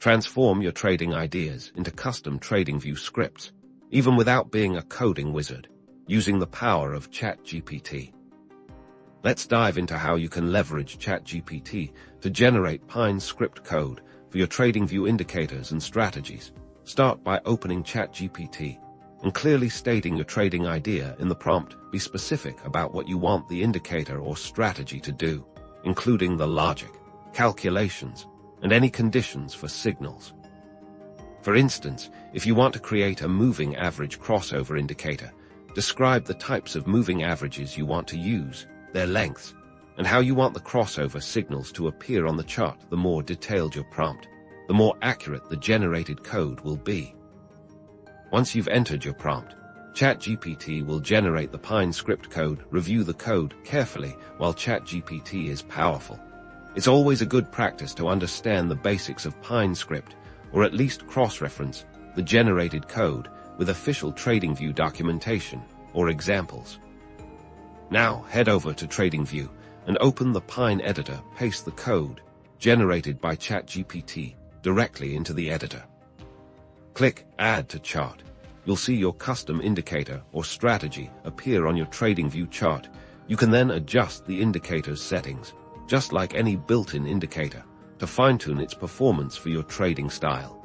Transform your trading ideas into custom Tradingview scripts, even without being a coding wizard, using the power of ChatGPT. Let's dive into how you can leverage ChatGPT to generate Pinescript code for your Tradingview indicators and strategies. Start by opening ChatGPT and clearly stating your trading idea in the prompt. Be specific about what you want the indicator or strategy to do, including the logic, calculations, and any conditions for signals. For instance, if you want to create a moving average crossover indicator, describe the types of moving averages you want to use, their lengths, and how you want the crossover signals to appear on the chart. The more detailed your prompt, the more accurate the generated code will be. Once you've entered your prompt, ChatGPT will generate the Pinescript code. Review the code carefully. While ChatGPT is powerful, it's always a good practice to understand the basics of Pinescript, or at least cross-reference the generated code with official Tradingview documentation or examples. Now head over to Tradingview and open the Pine editor. Paste the code generated by ChatGPT directly into the editor. Click Add to Chart. You'll see your custom indicator or strategy appear on your Tradingview chart. You can then adjust the indicator's settings, just like any built-in indicator, to fine-tune its performance for your trading style.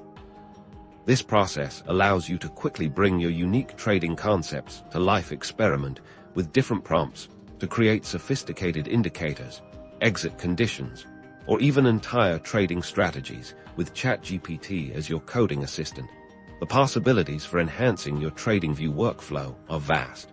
This process allows you to quickly bring your unique trading concepts to life. Experiment with different prompts to create sophisticated indicators, exit conditions, or even entire trading strategies with ChatGPT as your coding assistant. The possibilities for enhancing your Tradingview workflow are vast.